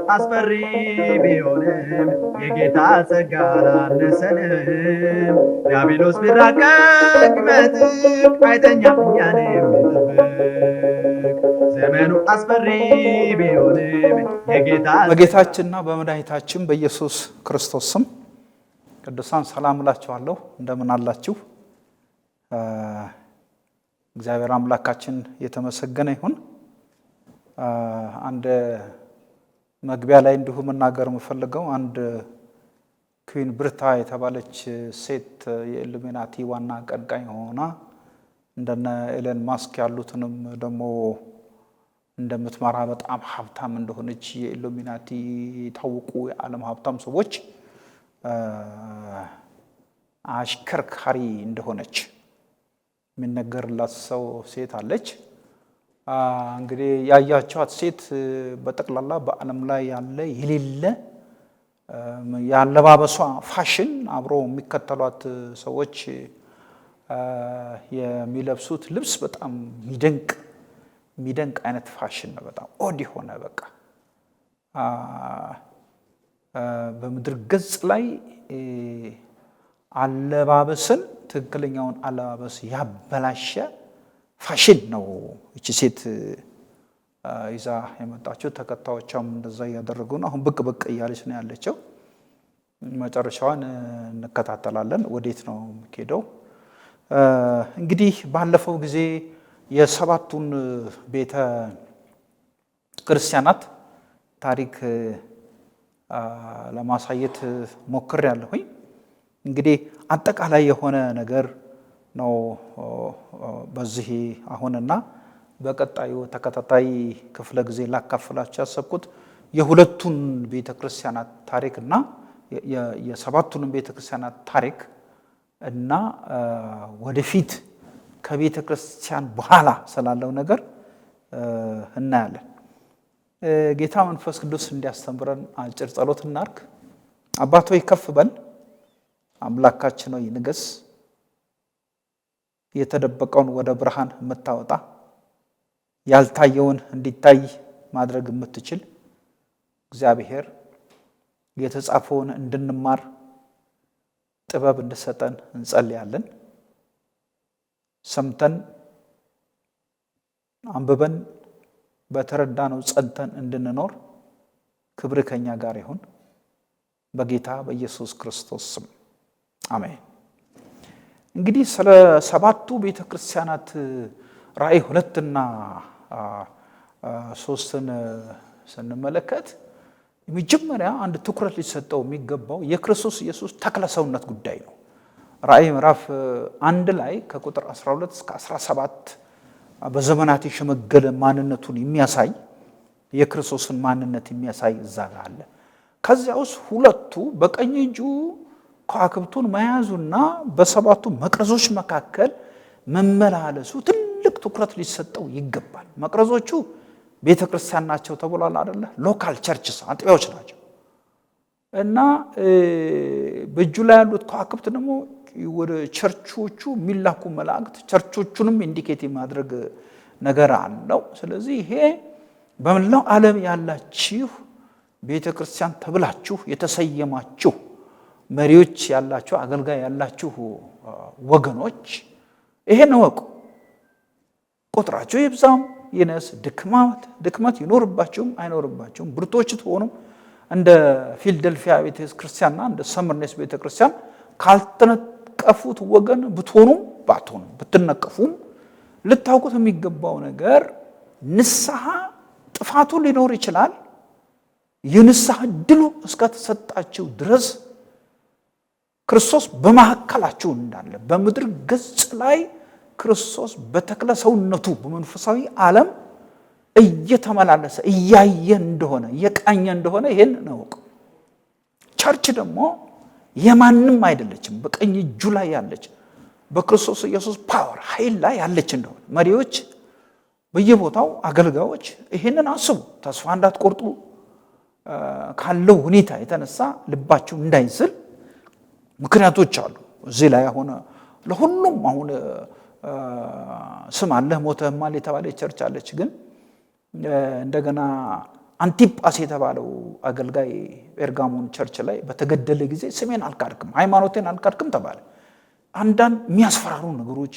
አስፈሪ ቢሆንም የጌታ ጸጋ አላነሰንም። ዲያብሎስ ቢራቀቅ ቢመጥቅ አይተኛም እኛን የሚጠብቅ። ዘመኑ አስፈሪ ቢሆንም የጌታ በጌታችንና በመድኃኒታችን በኢየሱስ ክርስቶስ ስም ቅዱሳን ሰላም እላችኋለሁ። እንደምን አላችሁ? እግዚአብሔር አምላካችን የተመሰገነ ይሁን። አንድ መግቢያ ላይ እንዲሁ መናገር የምፈልገው አንድ ኩዊን ብርታ የተባለች ሴት የኢሉሚናቲ ዋና አቀንቃኝ ሆና እንደነ ኤለን ማስክ ያሉትንም ደግሞ እንደምትመራ በጣም ሀብታም እንደሆነች የኢሉሚናቲ ታወቁ የዓለም ሀብታም ሰዎች አሽከርካሪ እንደሆነች የሚነገርላት ሰው ሴት አለች። እንግዲህ ያያቸዋት ሴት በጠቅላላ በዓለም ላይ ያለ የሌለ ያለባበሷ ፋሽን አብሮ የሚከተሏት ሰዎች የሚለብሱት ልብስ በጣም የሚደንቅ አይነት ፋሽን ነው። በጣም ኦድ ሆነ በቃ በምድር ገጽ ላይ አለባበስን ትክክለኛውን አለባበስ ያበላሸ ፋሽን ነው እቺ ሴት ይዛ የመጣችው። ተከታዮቿም እንደዛ እያደረጉ ነው። አሁን ብቅ እያለች ነው ያለችው። መጨረሻዋን እንከታተላለን። ወዴት ነው የምትሄደው? እንግዲህ ባለፈው ጊዜ የሰባቱን ቤተ ክርስቲያናት ታሪክ ለማሳየት ሞክሬያለሁኝ። እንግዲህ አጠቃላይ የሆነ ነገር ነው በዚህ አሁንና በቀጣዩ ተከታታይ ክፍለ ጊዜ ላካፍላችሁ ያሰብኩት የሁለቱን ቤተክርስቲያናት ታሪክና የሰባቱን ቤተክርስቲያናት ታሪክ እና ወደፊት ከቤተክርስቲያን በኋላ ስላለው ነገር እናያለን። ጌታ መንፈስ ቅዱስ እንዲያስተምረን አጭር ጸሎት እናርግ። አባት ሆይ ከፍ በል፣ አምላካችን ሆይ ንገስ፣ የተደበቀውን ወደ ብርሃን የምታወጣ ያልታየውን እንዲታይ ማድረግ የምትችል እግዚአብሔር የተጻፈውን እንድንማር ጥበብ እንድሰጠን እንጸልያለን። ሰምተን አንብበን በተረዳነው ጸንተን እንድንኖር ክብር ከኛ ጋር ይሁን፣ በጌታ በኢየሱስ ክርስቶስ ስም አሜን። እንግዲህ ስለ ሰባቱ ቤተክርስቲያናት ራእይ 2 እና 3ን ስንመለከት መጀመሪያ አንድ ትኩረት ሊሰጠው የሚገባው የክርስቶስ ኢየሱስ ተክለ ሰውነት ጉዳይ ነው። ራእይ ምዕራፍ 1 ላይ ከቁጥር 12 እስከ 17 በዘመናት የሸመገለ ማንነቱን የሚያሳይ የክርስቶስን ማንነት የሚያሳይ እዛ ጋር አለ። ከዚያ ውስጥ ሁለቱ በቀኝ እጁ ከዋክብቱን መያዙና በሰባቱ መቅረዞች መካከል መመላለሱ ትልቅ ትኩረት ሊሰጠው ይገባል። መቅረዞቹ ቤተክርስቲያን ናቸው ተብሏል አይደለ? ሎካል ቸርችስ አጥቢያዎች ናቸው። እና በእጁ ላይ ያሉት ከዋክብት ደግሞ ወደ ቸርቾቹ የሚላኩ መላእክት ቸርቾቹንም ኢንዲኬት ማድረግ ነገር አለው። ስለዚህ ይሄ በመላው ዓለም ያላችሁ ቤተክርስቲያን ተብላችሁ የተሰየማችሁ መሪዎች ያላችሁ አገልጋይ ያላችሁ ወገኖች ይሄን ወቁ። ቁጥራችሁ ይብዛም ይነስ፣ ድክመት ይኖርባችሁም አይኖርባችሁም፣ ብርቶች ትሆኑ እንደ ፊልደልፊያ ቤተክርስቲያንና እንደ ሰምርኔስ ቤተክርስቲያን ካልተነቀፉት ወገን ብትሆኑም ባትሆኑም ብትነቀፉም ልታውቁት የሚገባው ነገር ንስሐ ጥፋቱ ሊኖር ይችላል። የንስሐ ድሉ እስከተሰጣችሁ ድረስ ክርስቶስ በመካከላችሁ እንዳለ በምድር ገጽ ላይ ክርስቶስ በተክለ ሰውነቱ በመንፈሳዊ ዓለም እየተመላለሰ እያየ እንደሆነ እየቃኘ እንደሆነ ይሄን ነው። ቸርች ደግሞ የማንም አይደለችም፣ በቀኝ እጁ ላይ ያለች በክርስቶስ ኢየሱስ ፓወር ኃይል ላይ ያለች እንደሆነ መሪዎች በየቦታው አገልጋዮች ይሄንን አስቡ። ተስፋ እንዳትቆርጡ ካለው ሁኔታ የተነሳ ልባችሁ እንዳይዝል ምክንያቶች አሉ። እዚህ ላይ አሁን ለሁሉም አሁን ስም አለህ ሞተህማል የተባለ ቸርች አለች። ግን እንደገና አንቲጳስ የተባለው አገልጋይ ጴርጋሞን ቸርች ላይ በተገደለ ጊዜ ስሜን አልካድክም፣ ሃይማኖቴን አልካድክም ተባለ። አንዳንድ የሚያስፈራሩ ነገሮች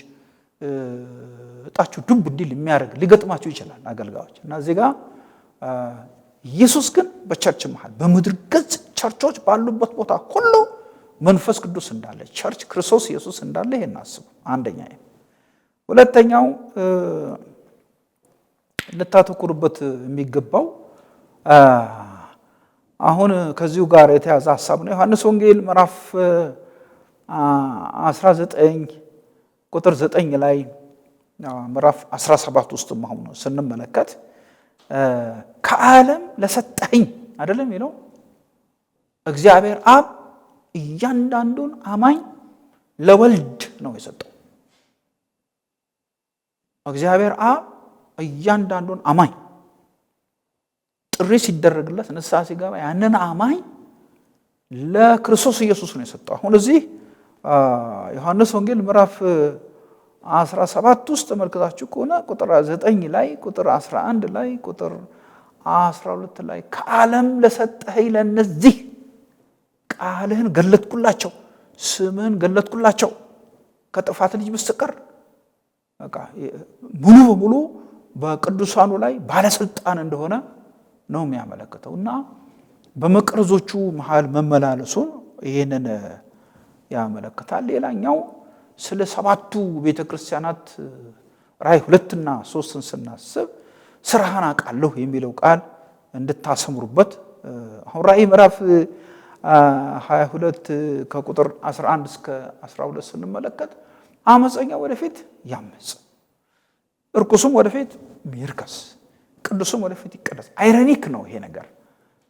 እጣችሁ ዱብ እንዲል የሚያደርግ ሊገጥማችሁ ይችላል አገልጋዮች። እና እዚህ ጋር ኢየሱስ ግን በቸርች መሃል በምድር ገጽ ቸርቾች ባሉበት ቦታ ሁሉ መንፈስ ቅዱስ እንዳለ ቸርች ክርስቶስ ኢየሱስ እንዳለ ይሄን አስቡ። አንደኛ ይሄ። ሁለተኛው ልታተኩሩበት የሚገባው አሁን ከዚሁ ጋር የተያዘ ሐሳብ ነው። ዮሐንስ ወንጌል ምዕራፍ 19 ቁጥር 9 ላይ ምዕራፍ 17 ውስጥ አሁን ስንመለከት ከዓለም ለሰጠኝ አይደለም ይለው እግዚአብሔር አብ እያንዳንዱን አማኝ ለወልድ ነው የሰጠው። እግዚአብሔር አብ እያንዳንዱን አማኝ ጥሪ ሲደረግለት ንስሐ ሲገባ ያንን አማኝ ለክርስቶስ ኢየሱስ ነው የሰጠው። አሁን እዚህ ዮሐንስ ወንጌል ምዕራፍ 17 ውስጥ ተመልክታችሁ ከሆነ ቁጥር 9 ላይ ቁጥር 11 ላይ ቁጥር 12 ላይ ከዓለም ለሰጠኸኝ ለነዚህ ቃልህን ገለጥኩላቸው፣ ስምህን ገለጥኩላቸው ከጥፋት ልጅ በስተቀር በቃ ሙሉ በሙሉ በቅዱሳኑ ላይ ባለስልጣን እንደሆነ ነው የሚያመለክተው። እና በመቅረዞቹ መሃል መመላለሱን ይሄንን ያመለክታል። ሌላኛው ስለ ሰባቱ ቤተክርስቲያናት ራእይ 2 እና 3ን ስናስብ ስራህን አውቃለሁ የሚለው ቃል እንድታሰምሩበት አሁን ራእይ ምዕራፍ 22 ከቁጥር 11 እስከ 12 ስንመለከት አመፀኛ ወደፊት ያመጽ፣ እርኩስም ወደፊት ይርከስ፣ ቅዱስም ወደፊት ይቀደስ። አይረኒክ ነው ይሄ ነገር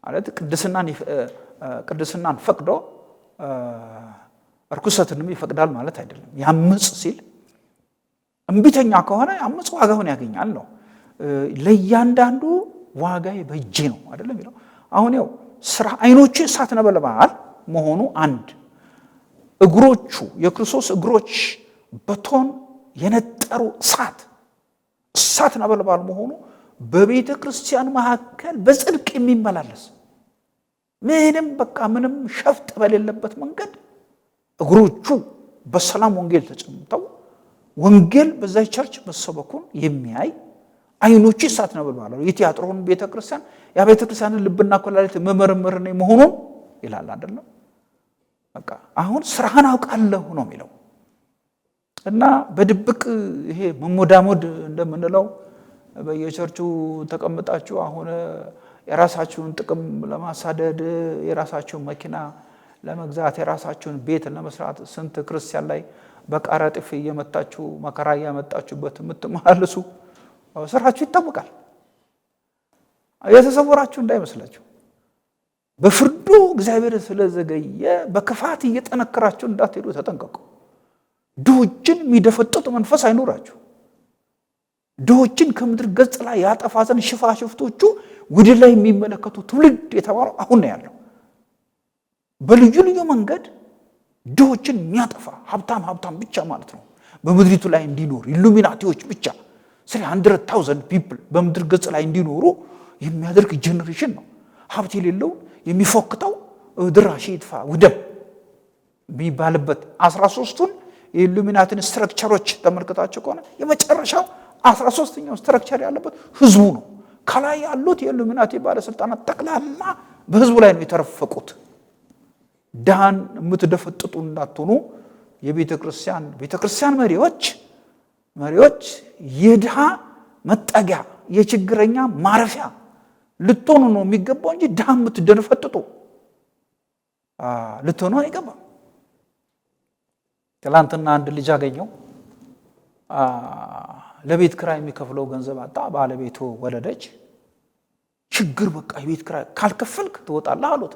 ማለት ቅድስናን ፈቅዶ እርኩሰትንም ይፈቅዳል ማለት አይደለም። ያምጽ ሲል እምቢተኛ ከሆነ ያምጽ ዋጋውን ያገኛል ነው። ለእያንዳንዱ ዋጋዬ በእጄ ነው አይደለም ይለው። አሁን ያው ስራ አይኖቹ እሳት ነበልባል መሆኑ አንድ፣ እግሮቹ የክርስቶስ እግሮች በቶን የነጠሩ እሳት ነበልባል መሆኑ በቤተ ክርስቲያን መካከል በጽድቅ የሚመላለስ ምንም ሸፍጥ በሌለበት መንገድ እግሮቹ በሰላም ወንጌል ተጨምተው ወንጌል በዛ ቸርች መሰበኩን የሚያይ አይኖቹ እሳት ነበልባል ነው። የቲያጥሮን ቤተ ክርስቲያን ያ ቤተ ክርስቲያንን ልብና ኩላሊት መመርመር ነው መሆኑን ይላል አይደለም። በቃ አሁን ስራህን አውቃለሁ ነው የሚለው። እና በድብቅ ይሄ መሞዳሞድ እንደምንለው በየቸርቹ ተቀምጣችሁ አሁን የራሳችሁን ጥቅም ለማሳደድ የራሳችሁን መኪና ለመግዛት የራሳችሁን ቤት ለመስራት ስንት ክርስቲያን ላይ በቃራጥፍ እየመታችሁ መከራ ያመጣችሁበት የምትመላለሱ ስራችሁ ይታወቃል። የተሰወራችሁ እንዳይመስላችሁ። በፍርዱ እግዚአብሔር ስለዘገየ በክፋት እየጠነከራችሁ እንዳትሄዱ ተጠንቀቁ። ድሆችን የሚደፈጥጥ መንፈስ አይኖራችሁ። ድሆችን ከምድር ገጽ ላይ ያጠፋ ዘንድ ሽፋሽፍቶቹ ወደ ላይ የሚመለከቱ ትውልድ የተባለው አሁን ነው ያለው። በልዩ ልዩ መንገድ ድሆችን የሚያጠፋ ሀብታም ብቻ ማለት ነው በምድሪቱ ላይ እንዲኖር ኢሉሚናቲዎች ብቻ 300,000 ፒፕል በምድር ገጽ ላይ እንዲኖሩ የሚያደርግ ጄኔሬሽን ነው። ሀብት የሌለው የሚፎክተው ድራሽ ይጥፋ ውደም ቢባልበት 13ቱን የኢሉሚናቲን ስትራክቸሮች ተመልክታችሁ ከሆነ የመጨረሻው 13ኛው ስትራክቸር ያለበት ህዝቡ ነው። ከላይ ያሉት የኢሉሚናቲ ባለስልጣናት ጠቅላላ በህዝቡ ላይ ነው የተረፈቁት። ዳን የምትደፈጥጡ እንዳትሆኑ የቤተክርስቲያን መሪዎች የድሃ መጠጊያ የችግረኛ ማረፊያ ልትሆኑ ነው የሚገባው እንጂ ድሃ የምትደፈጥጡ ልትሆኑ አይገባም። ትላንትና አንድ ልጅ አገኘው። ለቤት ክራይ የሚከፍለው ገንዘብ አጣ። ባለቤቱ ወለደች። ችግር በቃ የቤት ክራይ ካልከፈልክ ትወጣለህ አሉት።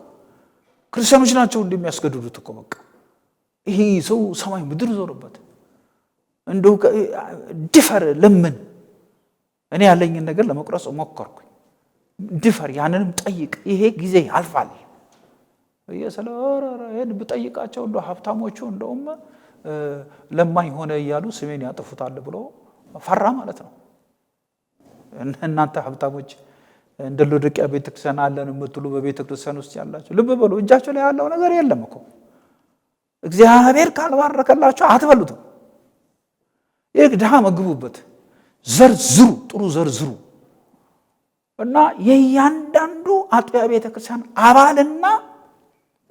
ክርስቲያኖች ናቸው እንደሚያስገድዱት እኮ በቃ ይሄ ሰው ሰማይ ምድር ዞርበት እንደው ድፈር ለምን እኔ ያለኝን ነገር ለመቁረጽ ሞከርኩኝ። ድፈር ያንንም ጠይቅ ይሄ ጊዜ ያልፋል። ይሄን ብጠይቃቸው እንደው ሀብታሞቹ እንደውም ለማኝ ሆነ እያሉ ስሜን ያጠፉታል ብሎ ፈራ ማለት ነው። እናንተ ሀብታሞች እንደ ሎዶቅያ ቤተክርስቲያን አለን የምትሉ በቤተክርስቲያን ውስጥ ያላችሁ ልብ በሉ። እጃችሁ ላይ ያለው ነገር የለም እኮ እግዚአብሔር ካልባረከላችሁ አትበሉትም። ይህ ድሃ መግቡበት፣ ዘርዝሩ፣ ጥሩ ዘርዝሩ እና የእያንዳንዱ አጥቢያ ቤተክርስቲያን አባልና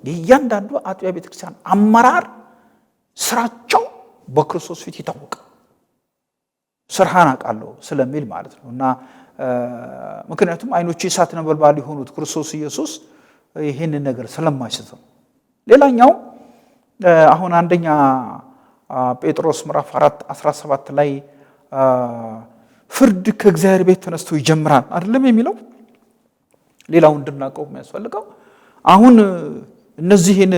የእያንዳንዱ አጥቢያ ቤተክርስቲያን አመራር ስራቸው በክርስቶስ ፊት ይታወቃል። ስራህን አውቃለሁ ስለሚል ማለት ነው። እና ምክንያቱም አይኖቹ የእሳት ነበልባል የሆኑት ክርስቶስ ኢየሱስ ይህንን ነገር ስለማይስት ነው። ሌላኛው አሁን አንደኛ ጴጥሮስ ምዕራፍ 4:17 ላይ ፍርድ ከእግዚአብሔር ቤት ተነስቶ ይጀምራል አይደለም የሚለው። ሌላው እንድናውቀው የሚያስፈልገው አሁን እነዚህን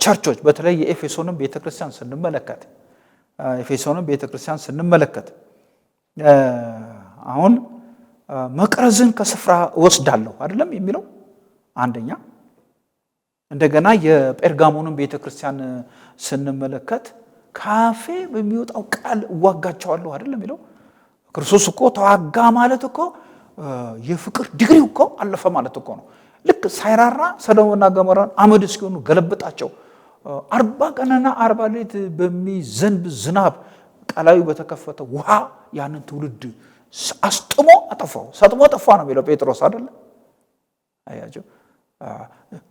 ቸርቾች በተለይ የኤፌሶንን ቤተክርስቲያን ስንመለከት አሁን መቅረዝን ከስፍራ ወስዳለሁ አይደለም የሚለው አንደኛ። እንደገና የጴርጋሞንን ቤተክርስቲያን ስንመለከት ካፌ በሚወጣው ቃል እዋጋቸዋለሁ አይደለም የሚለው። ክርስቶስ እኮ ተዋጋ ማለት እኮ የፍቅር ዲግሪው እኮ አለፈ ማለት እኮ ነው። ልክ ሳይራራ ሰዶምና ገሞራን አመድ እስኪሆኑ ገለበጣቸው። 40 ቀንና 40 ሌሊት በሚዘንብ ዝናብ ቃላዩ በተከፈተ ውሃ ያንን ትውልድ አስጥሞ አጠፋው። ሰጥሞ ጠፋ ነው የሚለው ጴጥሮስ አይደለ? አያችሁ፣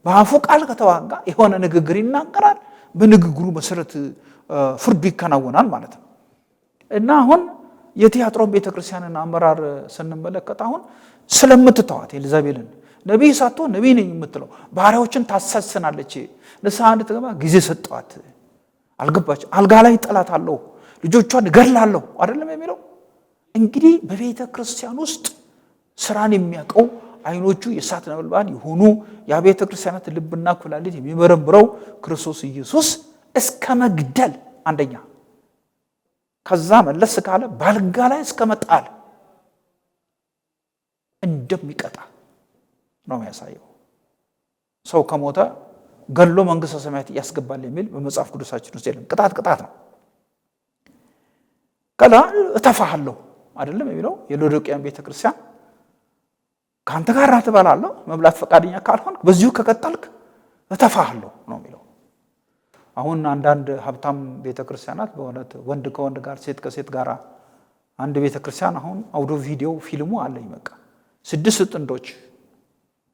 በአፉ ቃል ከተዋጋ የሆነ ንግግር ይናገራል። በንግግሩ መሰረት ፍርዱ ይከናወናል ማለት ነው። እና አሁን የቲያጥሮን ቤተክርስቲያንን አመራር ስንመለከት አሁን ስለምትተዋት ኤልዛቤልን ነቢይ ሳትሆን ነቢይ ነኝ የምትለው ባሪያዎችን ታሳስናለች። ንስሐ እንድትገባ ጊዜ ሰጠዋት፣ አልገባች። አልጋ ላይ ጠላት አለው፣ ልጆቿን እገድላለሁ አይደለም የሚለው። እንግዲህ በቤተ ክርስቲያን ውስጥ ስራን የሚያውቀው አይኖቹ የእሳት ነበልባል የሆኑ የቤተ ክርስቲያናት ልብና ኩላሊት የሚመረምረው ክርስቶስ ኢየሱስ እስከ መግደል አንደኛ፣ ከዛ መለስ ካለ ባልጋ ላይ እስከ መጣል እንደሚቀጣ ነው የሚያሳየው። ሰው ከሞተ ገሎ መንግስተ ሰማያት ያስገባል የሚል በመጽሐፍ ቅዱሳችን ውስጥ የለም። ቅጣት ነው። ከላ እተፋሃለሁ አይደለም የሚለው የሎዶቅያን ቤተክርስቲያን ካንተ ጋር እበላለሁ፣ መብላት ፈቃደኛ ካልሆንክ በዚሁ ከቀጠልክ እተፋሃለሁ ነው የሚለው። አሁን አንዳንድ ሀብታም ቤተክርስቲያናት በእውነት ወንድ ከወንድ ጋር ሴት ከሴት ጋር አንድ ቤተክርስቲያን አሁን አውዶ ቪዲዮ ፊልሙ አለኝ። በቃ 6 ጥንዶች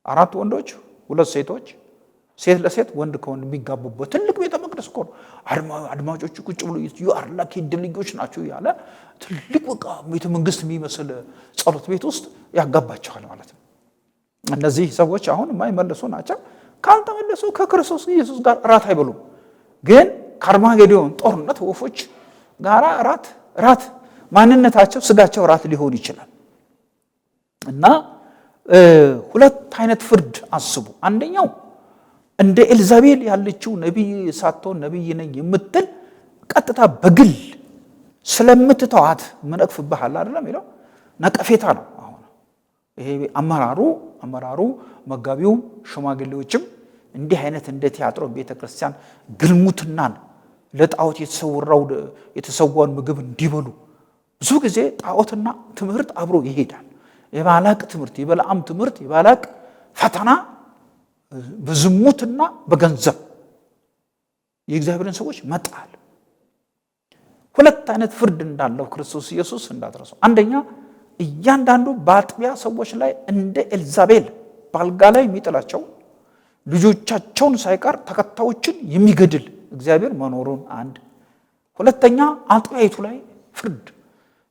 4 ወንዶች 2 ሴቶች ሴት ለሴት ወንድ ከወንድ የሚጋቡበት ትልቅ ቤተ መቅደስ እኮ ነው። አድማጮቹ ቁጭ ብሎ አርላኪ ድልዮች ናቸው ያለ ትልቅ በቃ ቤተ መንግስት የሚመስል ጸሎት ቤት ውስጥ ያጋባቸዋል ማለት ነው። እነዚህ ሰዎች አሁን የማይመለሱ ናቸው። ካልተመለሱ ከክርስቶስ ኢየሱስ ጋር እራት አይበሉም። ግን ከአርማጌዶን ጦርነት ወፎች ጋር እራት ማንነታቸው ስጋቸው እራት ሊሆን ይችላል። እና 2 አይነት ፍርድ አስቡ። አንደኛው እንደ ኤልዛቤል ያለችው ነቢይ ሳትሆን ነቢይ ነኝ የምትል ቀጥታ በግል ስለምትተዋት ምንቅፍብሃል አይደለም ይለው ነቀፌታ ነው። አሁን ይሄ አመራሩ መጋቢው ሽማግሌዎችም እንዲህ አይነት እንደ ቲያጥሮን ቤተክርስቲያን ግልሙትናን ለጣዖት የተሰዋውን ምግብ እንዲበሉ ብዙ ጊዜ ጣዖትና ትምህርት አብሮ ይሄዳል። የባላቅ ትምህርት፣ የበለዓም ትምህርት፣ የባላቅ ፈተና በዝሙትና በገንዘብ የእግዚአብሔርን ሰዎች መጣል። 2 አይነት ፍርድ እንዳለው ክርስቶስ ኢየሱስ እንዳትረሱ። አንደኛ እያንዳንዱ በአጥቢያ ሰዎች ላይ እንደ ኤልዛቤል ባልጋ ላይ የሚጥላቸው ልጆቻቸውን ሳይቀር ተከታዮችን የሚገድል እግዚአብሔር መኖሩን አንድ። 2ኛ አጥቢያይቱ ላይ ፍርድ።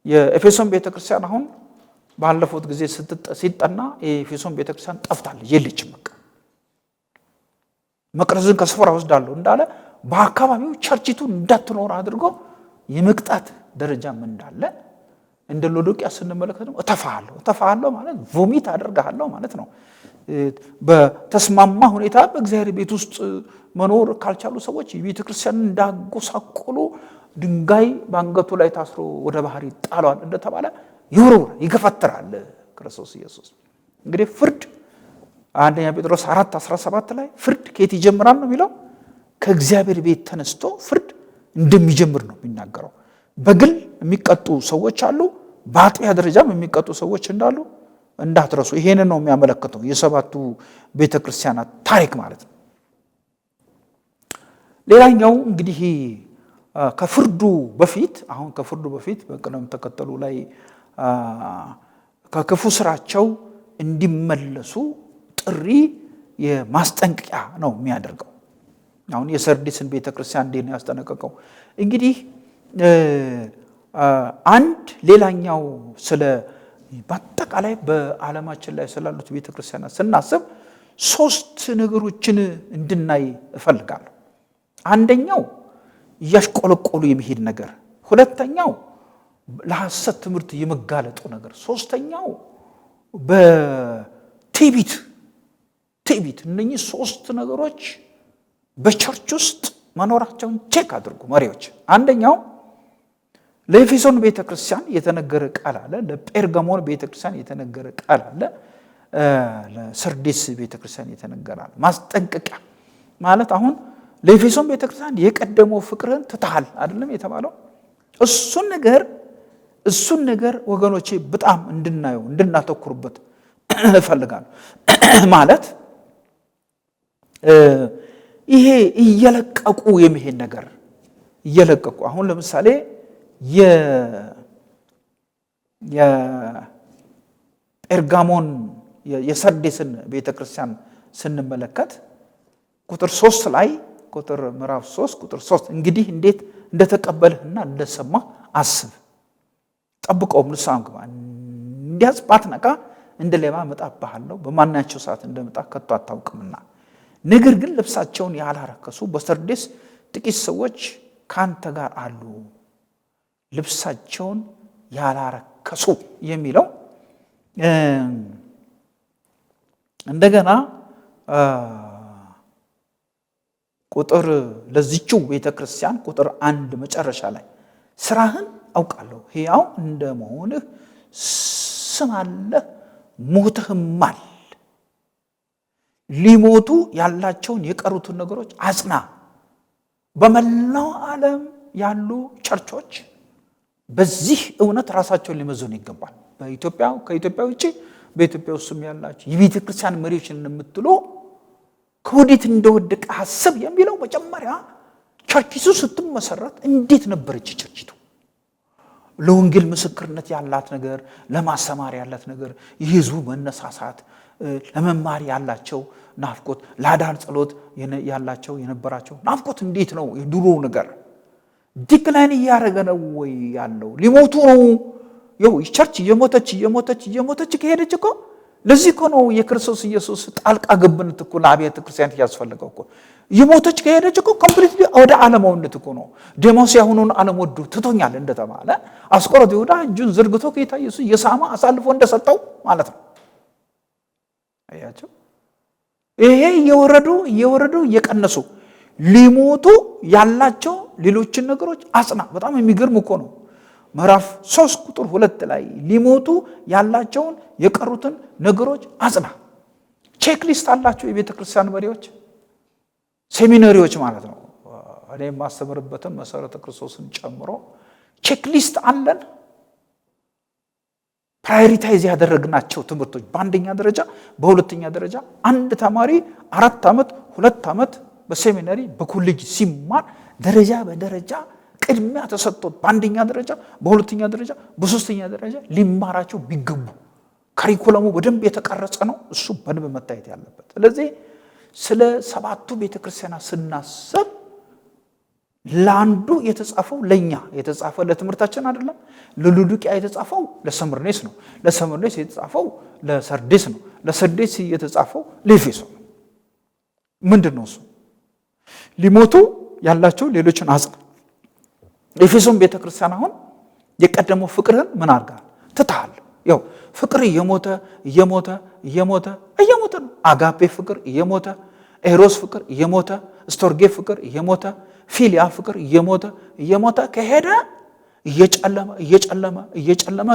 የኤፌሶን ቤተክርስቲያን አሁን ባለፉት ጊዜ ሲጠና የኤፌሶን ቤተክርስቲያን ጠፍታለች፣ የለችም። በቃ መቅረዝን ከስፍራ ወስዳለሁ እንዳለ በአካባቢው ቸርችቱን እንዳትኖር አድርጎ የመቅጣት ደረጃም እንዳለ እንደ ሎዶቅያ ስንመለከት ነው። እተፋሃለሁ ማለት ቮሚት አደርጋለሁ ማለት ነው። በተስማማ ሁኔታ በእግዚአብሔር ቤት ውስጥ መኖር ካልቻሉ ሰዎች የቤተክርስቲያን እንዳጎሳቆሉ ድንጋይ በአንገቱ ላይ ታስሮ ወደ ባህር ይጣላል እንደተባለ ይገፈትራል ክርስቶስ ኢየሱስ። እንግዲህ ፍርድ አንደኛ ጴጥሮስ 4:17 ላይ ፍርድ ከየት ይጀምራል ነው የሚለው። ከእግዚአብሔር ቤት ተነስቶ ፍርድ እንደሚጀምር ነው የሚናገረው። በግል የሚቀጡ ሰዎች አሉ፣ በአጥቢያ ደረጃም የሚቀጡ ሰዎች እንዳሉ እንዳትረሱ። ይሄንን ነው የሚያመለክተው የሰባቱ ቤተክርስቲያናት ታሪክ ማለት ነው። ሌላኛው እንግዲህ ከፍርዱ በፊት በቅደም ተከተሉ ላይ ከክፉ ስራቸው እንዲመለሱ ጥሪ የማስጠንቀቂያ ነው የሚያደርገው። አሁን የሰርዲስን ቤተክርስቲያን እንዴት ነው ያስጠነቀቀው? እንግዲህ አንድ ሌላኛው ስለ በአጠቃላይ በዓለማችን ላይ ስላሉት ቤተክርስቲያናት ስናስብ 3 ነገሮችን እንድናይ እፈልጋለሁ። አንደኛው እያሽቆለቆሉ የሚሄድ ነገር፣ ሁለተኛው ለሐሰት ትምህርት የመጋለጡ ነገር፣ ሶስተኛው በትዕቢት። እነኚህ 3 ነገሮች በቸርች ውስጥ መኖራቸውን ቼክ አድርጉ መሪዎች። አንደኛው ለኤፌሶን ቤተክርስቲያን የተነገረ ቃል አለ፣ ለጴርጋሞን ቤተክርስቲያን የተነገረ ቃል አለ፣ ለሰርዲስ ቤተክርስቲያን የተነገረ አለ። ማስጠንቀቂያ ማለት አሁን ለኤፌሶን ቤተክርስቲያን የቀደመው ፍቅርን ትተሃል አይደለም የተባለው። እሱን ነገር ወገኖቼ በጣም እንድናየው እንድናተኩሩበት እፈልጋለሁ። ማለት ይሄ እየለቀቁ የሚሄድ ነገር እየለቀቁ አሁን ለምሳሌ የጴርጋሞን የሰርዴስን ቤተክርስቲያን ስንመለከት ቁጥር 3 ላይ ምዕራፍ 3 ቁጥር 3 እንግዲህ እንዴት እንደተቀበልህና እንደሰማህ አስብ፣ ጠብቀውም ንስሐ ግባ፣ እንዲያስ ባትነቃ እንደ ሌባ እመጣብሃለሁ፣ በማናቸው ሰዓት እንደመጣ ከቶ አታውቅምና። ነገር ግን ልብሳቸውን ያላረከሱ በሰርዴስ ጥቂት ሰዎች ካንተ ጋር አሉ። ልብሳቸውን ያላረከሱ የሚለው እንደገና ቁጥር ለዚችው ቤተክርስቲያን ቁጥር 1 መጨረሻ ላይ ስራህን አውቃለሁ፣ ሕያው እንደመሆንህ ስም አለህ፣ ሞተህማል። ሊሞቱ ያላቸውን የቀሩትን ነገሮች አጽና። በመላው ዓለም ያሉ ቸርቾች በዚህ እውነት ራሳቸውን ሊመዝኑ ይገባል። ከኢትዮጵያ ውጭ በኢትዮጵያ ውስጥም ያላችሁ የቤተ ክርስቲያን መሪዎችን የምትሉ ከወዴት እንደወደቀ ሐሳብ የሚለው መጀመሪያ ቸርችቱ ስትመሰረት እንዴት ነበረች ቸርችቱ? ለወንጌል ምስክርነት ያላት ነገር፣ ለማስተማር ያላት ነገር፣ የህዝቡ መነሳሳት፣ ለመማር ያላቸው ናፍቆት፣ ለአዳር ጸሎት ያላቸው የነበራቸው ናፍቆት እንዴት ነው? የድሮ ነገር ዲክላይን እያደረገ ነው ወይ ያለው? ሊሞቱ ነው። ቸርች እየሞተች ከሄደች እኮ ለዚህ እኮ ነው የክርስቶስ ኢየሱስ ጣልቃ ገብነት እኮ ለአብያተ ክርስቲያናት ያስፈልገው እኮ። የሞተች ከሄደች እኮ ኮምፕሊትሊ ወደ ዓለማዊነት እኮ ነው። ዴሞስ ያሁኑን ዓለም ወዶ ትቶኛል እንደተባለ አስቆሮቱ ይሁዳ እጁን ዘርግቶ ጌታ ኢየሱስ የሳማ አሳልፎ እንደሰጠው ማለት ነው። አያቸው። ይሄ እየወረዱ እየቀነሱ ሊሞቱ ያላቸው ሌሎችን ነገሮች አጽና። በጣም የሚገርም እኮ ነው። ምዕራፍ 3 ቁጥር 2 ላይ ሊሞቱ ያላቸውን የቀሩትን ነገሮች አጽና። ቼክሊስት አላቸው የቤተ ክርስቲያን መሪዎች፣ ሴሚናሪዎች ማለት ነው። እኔ የማስተምርበትን መሰረተ ክርስቶስን ጨምሮ ቼክሊስት አለን። ፕራዮሪታይዝ ያደረግናቸው ትምህርቶች በአንደኛ ደረጃ፣ በሁለተኛ ደረጃ አንድ ተማሪ 4 ዓመት 2 ዓመት በሴሚናሪ በኮሌጅ ሲማር ደረጃ በደረጃ ቅድሚያ ተሰጥቶት በአንደኛ ደረጃ፣ በሁለተኛ ደረጃ፣ በሶስተኛ ደረጃ ሊማራቸው ቢገቡ ካሪኩለሙ በደንብ የተቀረጸ ነው። እሱ በደንብ መታየት ያለበት። ስለዚህ ስለ ሰባቱ ቤተክርስቲያናት ስናስብ ለአንዱ የተጻፈው ለኛ የተጻፈ ለትምህርታችን አይደለም። ለሉዱቅያ የተጻፈው ለሰምርኔስ ነው። ለሰምርኔስ የተጻፈው ለሰርዴስ ነው። ለሰርዴስ የተጻፈው ለኤፌሶን ነው። ምንድነው እሱ? ሊሞቱ ያላቸው ሌሎችን አጽና። ኤፌሶን ቤተክርስቲያን አሁን የቀደመው ፍቅርን ምን አድርጋል? ትተሃል። ፍቅር እየሞተ ነው። አጋፔ ፍቅር እየሞተ፣ ኤሮስ ፍቅር እየሞተ፣ ስቶርጌ ፍቅር እየሞተ፣ ፊሊያ ፍቅር እየሞተ ከሄደ እየጨለመ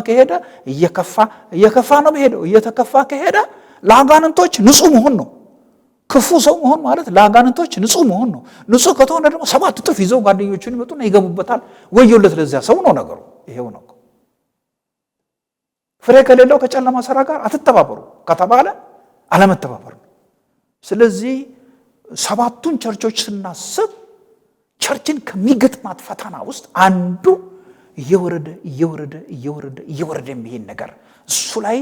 ከሄደ እየከፋ ነው የሚሄደው። እየተከፋ ከሄደ ለአጋንንቶች ንጹህ መሆን ነው። ክፉ ሰው መሆን ማለት ለአጋንንቶች ንጹህ መሆን ነው። ንጹህ ከተሆነ ደግሞ 7 እጥፍ ይዘው ጓደኞቹን ይመጡና ይገቡበታል። ወዮለት ለዚያ ሰው ነው ነገሩ። ይሄው ነው። ፍሬ ከሌለው ከጨለማ ስራ ጋር አትተባበሩ ከተባለ አለመተባበር ነው። ስለዚህ ሰባቱን ቸርቾች ስናስብ ቸርችን ከሚገጥማት ፈተና ውስጥ አንዱ እየወረደ የሚሄድ ነገር እሱ ላይ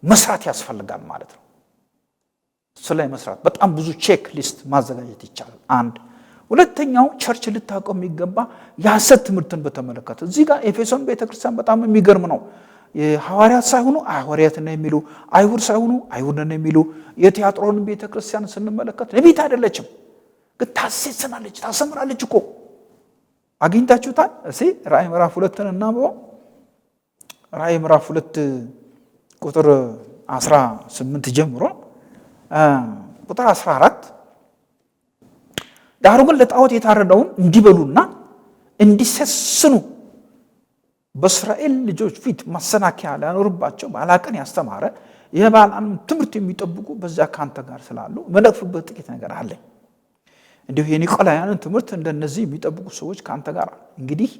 መስራት ያስፈልጋል ማለት ነው። እሱ ላይ መስራት በጣም ብዙ ቼክ ሊስት ማዘጋጀት ይቻላል። አንድ ሁለተኛው ቸርች ልታውቀው የሚገባ የሐሰት ትምህርትን በተመለከተ እዚህ ጋር ኤፌሶን ቤተክርስቲያን በጣም የሚገርም ነው። ሐዋርያት ሳይሆኑ ሐዋርያት ነን የሚሉ፣ አይሁድ ሳይሆኑ አይሁድ ነን የሚሉ። የቲያጥሮን ቤተክርስቲያን ስንመለከት ነቢት አይደለችም፣ ግን ታሴስናለች፣ ታሰምራለች እኮ። አግኝታችሁታል? እስኪ ራእይ ምዕራፍ 2 እናንብበው። ራእይ ምዕራፍ 2 ቁጥር 18 ጀምሮ ቁጥር 14 ዳሩ ግን ለጣዖት የታረደውን እንዲበሉና እንዲሰስኑ በእስራኤል ልጆች ፊት ማሰናከያ ሊያኖርባቸው ባላቅን ያስተማረ የባላንም ትምህርት የሚጠብቁ በዚያ ካንተ ጋር ስላሉ መለፍበት ጥቂት ነገር አለ። እንዲሁ የኒቆላውያንን ትምህርት እንደነዚህ የሚጠብቁ ሰዎች ካንተ ጋር አሉ። እንግዲህ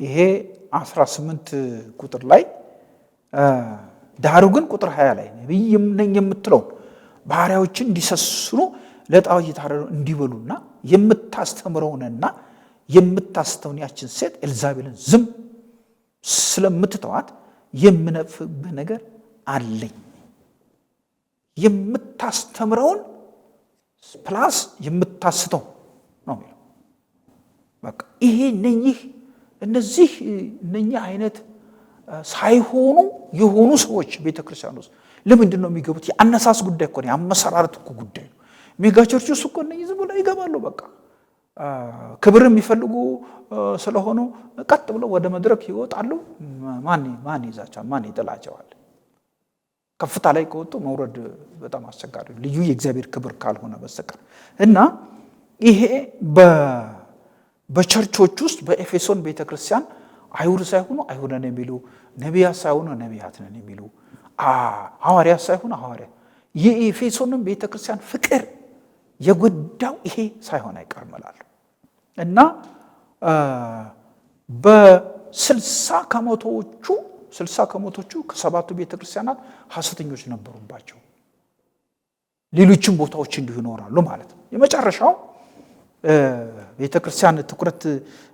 ይሄ 18 ቁጥር ላይ ዳሩ ግን ቁጥር 20 ላይ ነብይም ነኝ የምትለው ባሪያዎችን እንዲሰስኑ ለጣዖት የታረደውን እንዲበሉና የምታስተምረውንና የምታስተውን ያችን ሴት ኤልዛቤልን ዝም ስለምትተዋት የምነፍግህ ነገር አለኝ። የምታስተምረውን ፕላስ የምታስተው ነው የሚለው። በቃ ይሄ እነዚህ አይነት ሳይሆኑ የሆኑ ሰዎች ቤተክርስቲያን ውስጥ ለምንድን ነው የሚገቡት? የአነሳስ ጉዳይ እኮ ነው፣ የአመሰራረት እኮ ጉዳይ ነው። ሜጋ ቸርች ውስጥ እኮ እነዚህ ዝም ብለው ይገባሉ። በቃ ክብር የሚፈልጉ ስለሆኑ ቀጥ ብለው ወደ መድረክ ይወጣሉ። ማን ይዛቸዋል? ማን ይጥላቸዋል? ከፍታ ላይ ከወጡ መውረድ በጣም አስቸጋሪ፣ ልዩ የእግዚአብሔር ክብር ካልሆነ በስተቀር እና ይሄ በቸርቾች ውስጥ በኤፌሶን ቤተክርስቲያን አይሁድ ሳይሆኑ አይሁድ ነን የሚሉ፣ ነቢያት ሳይሆኑ ነቢያት ነን የሚሉ፣ ሐዋርያት ሳይሆኑ ሐዋርያት። የኤፌሶንን ቤተክርስቲያን ፍቅር የጎዳው ይሄ ሳይሆን አይቀርም እላለሁ እና በ60 ከመቶዎቹ ከሰባቱ ቤተክርስቲያናት ሐሰተኞች ነበሩባቸው። ሌሎችም ቦታዎች እንዲሁ ይኖራሉ ማለት ነው። የመጨረሻው ቤተክርስቲያን ትኩረት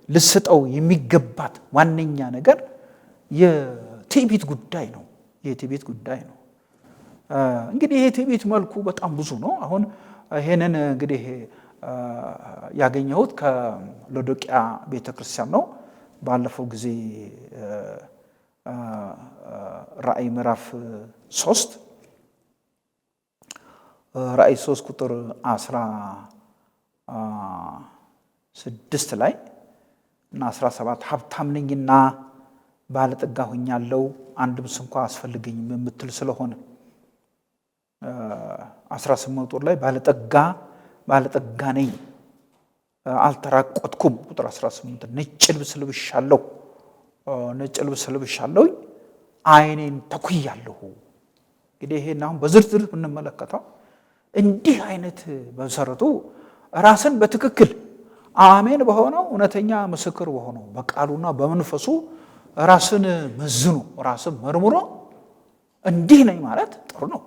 ልስጠው የሚገባት ዋነኛ ነገር የትዕቢት ጉዳይ ነው። የትዕቢት ጉዳይ ነው። እንግዲህ የትዕቢት መልኩ በጣም ብዙ ነው። አሁን ይሄንን እንግዲህ ያገኘሁት ከሎዶቅያ ቤተክርስቲያን ነው። ባለፈው ጊዜ ራእይ ምዕራፍ 3 ቁጥር 16 ላይ እና 17 ሀብታም ነኝና ባለጠጋ ሆኛለሁ አንድምስ እንኳ አስፈልገኝም የምትል ስለሆነ 18 ቁጥር ላይ ባለጠጋ ነኝ አልተራቆትኩም። ቁጥር 18 ነጭ ልብስ ለብሻለሁ ዓይኔን ተኩያለሁ። እንግዲህ ይሄን አሁን በዝርዝር እንመለከተው። እንዲህ አይነት በመሰረቱ ራስን በትክክል አሜን በሆነው እውነተኛ ምስክር በሆነው በቃሉና በመንፈሱ ራስን መዝኖ ራስን መርምሮ እንዲህ ነኝ ማለት ጥሩ ነው፣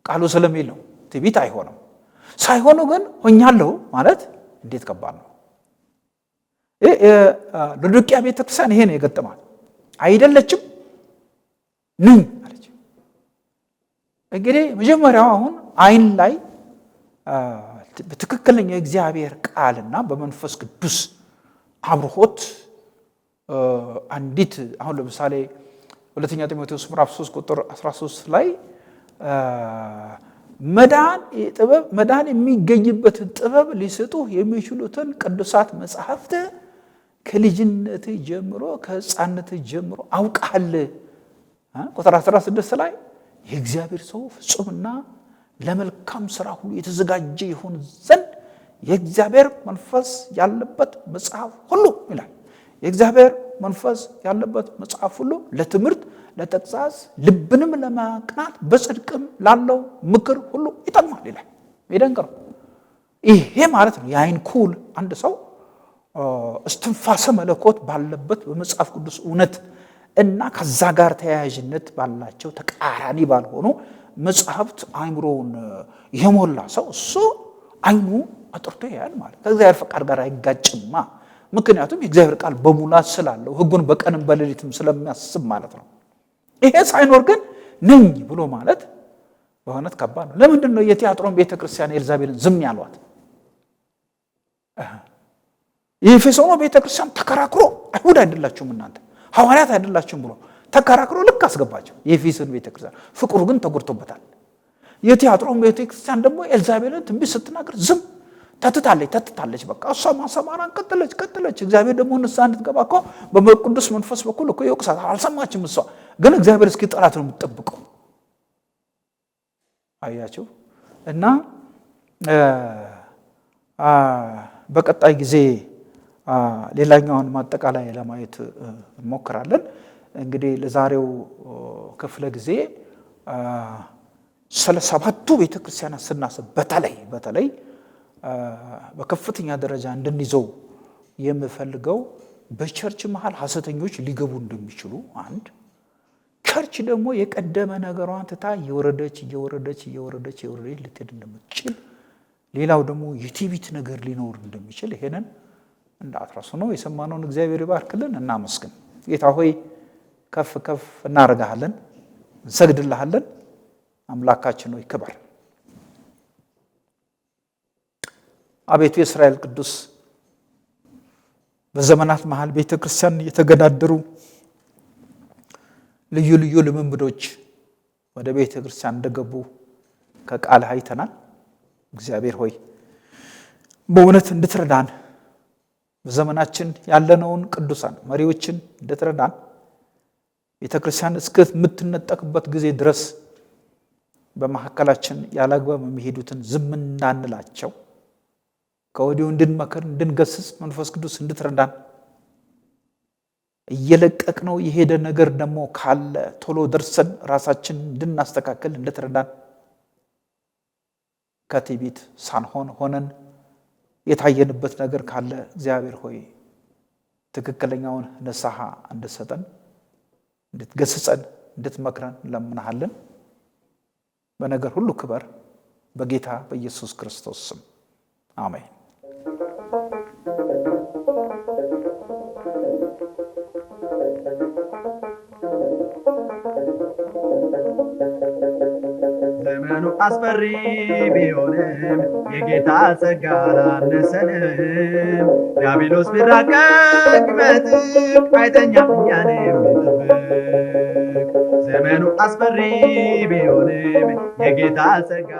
ቃሉ ስለሚል ነው። ትዕቢት አይሆንም። ሳይሆኑ ግን ሆኛለሁ ማለት እንዴት ከባድ ነው። ሎዶቅያ ቤተክርስቲያን ይሄ ነው የገጠማት። አይደለችም ነኝ አለች። እንግዲህ መጀመሪያው አሁን አይን ላይ በትክክለኛ የእግዚአብሔር ቃልና በመንፈስ ቅዱስ አብርሆት አንዲት አሁን ለምሳሌ ሁለተኛ ጢሞቴዎስ ምዕራፍ 3 ቁጥር 13 ላይ መዳን የሚገኝበትን ጥበብ ሊሰጡ የሚችሉትን ቅዱሳት መጻሕፍት ከልጅነት ጀምሮ ከሕፃንነት ጀምሮ አውቃል። ቁጥር 16 ላይ የእግዚአብሔር ሰው ፍጹምና ለመልካም ስራ ሁሉ የተዘጋጀ ይሆን ዘንድ የእግዚአብሔር መንፈስ ያለበት መጽሐፍ ሁሉ ይላል። የእግዚአብሔር መንፈስ ያለበት መጽሐፍ ሁሉ ለትምህርት፣ ለተግሣጽ፣ ልብንም ለማቅናት በጽድቅም ላለው ምክር ሁሉ ይጠቅማል ይላል። ይደንቅ ነው። ይሄ ማለት ነው የአይን ኩል አንድ ሰው እስትንፋሰ መለኮት ባለበት በመጽሐፍ ቅዱስ እውነት እና ከዛ ጋር ተያያዥነት ባላቸው ተቃራኒ ባልሆኑ መጽሐፍት አይምሮውን የሞላ ሰው እሱ አይኑ አጥርቶ ያያል ማለት ከእግዚአብሔር ፈቃድ ጋር አይጋጭማ። ምክንያቱም የእግዚአብሔር ቃል በሙላት ስላለው ሕጉን በቀንም በሌሊትም ስለሚያስብ ማለት ነው። ይሄ ሳይኖር ግን ነኝ ብሎ ማለት በእውነት ከባድ ነው። ለምንድን ነው የቲያጥሮን ቤተክርስቲያን ኤልዛቤልን ዝም ያሏት? የኤፌሶን ቤተክርስቲያን ተከራክሮ አይሁድ አይደላችሁም እናንተ ሐዋርያት አይደላችሁም ብሎ ተከራክሮ ልክ አስገባቸው የኤፌሶን ቤተክርስቲያን። ፍቅሩ ግን ተጎድቶበታል። የቲያጥሮን ቤተክርስቲያን ደግሞ ኤልዛቤልን ትንቢት ስትናገር ዝም ተትታለች። በቃ እሷ ማሰማራን ቀጥለች። እግዚአብሔር ደግሞ ንስሐ እንድትገባ እኮ በቅዱስ መንፈስ በኩል እኮ ይወቅሳት። አልሰማችም። እሷ ግን እግዚአብሔር እስኪ ጠላት ነው የምትጠብቀው። አያችሁ። እና በቀጣይ ጊዜ ሌላኛውን ማጠቃላይ ለማየት እንሞክራለን። እንግዲህ ለዛሬው ክፍለ ጊዜ ስለ ሰባቱ ቤተክርስቲያናት ስናስብ በተለይ በከፍተኛ ደረጃ እንድንይዘው የምፈልገው በቸርች መሃል ሐሰተኞች ሊገቡ እንደሚችሉ አንድ ቸርች ደግሞ የቀደመ ነገሯን ትታ እየወረደች ልትሄድ እንደምትችል፣ ሌላው ደግሞ የትዕቢት ነገር ሊኖር እንደሚችል ይሄንን እንዳትረሱ ነው። የሰማነውን እግዚአብሔር ይባርክልን። እናመስግን። ጌታ ሆይ ከፍ እናደርግሃለን፣ እንሰግድልሃለን። አምላካችን ሆይ ክበር። አቤቱ የእስራኤል ቅዱስ በዘመናት መሃል ቤተክርስቲያን የተገዳደሩ ልዩ ልምምዶች ወደ ቤተክርስቲያን እንደገቡ ከቃል አይተናል። እግዚአብሔር ሆይ በእውነት እንድትረዳን በዘመናችን ያለነውን ቅዱሳን መሪዎችን እንድትረዳን ቤተክርስቲያን እስከምትነጠቅበት ጊዜ ድረስ በመሐከላችን ያላግባብ የሚሄዱትን ዝም እንዳንላቸው ከወዲሁ እንድንመከር እንድንገስጽ መንፈስ ቅዱስ እንድትረዳን እየለቀቅነው የሄደ ነገር ደግሞ ካለ ቶሎ ደርሰን ራሳችን እንድናስተካከል እንድትረዳን ከትዕቢት ሳንሆን ሆነን የታየንበት ነገር ካለ እግዚአብሔር ሆይ ትክክለኛውን ንስሐ እንድትሰጠን እንድትገስጸን እንድትመክረን እንለምንሃለን። በነገር ሁሉ ክበር፣ በጌታ በኢየሱስ ክርስቶስ ስም አሜን። ዘመኑ አስፈሪ ቢሆንም የጌታ ጸጋ አላነሰንም። ዲያብሎስ ቢራቀቅ መጥቅ አይተኛም እኛን የሚጠብቅ። ዘመኑ አስፈሪ ቢሆንም የጌታ ጸጋ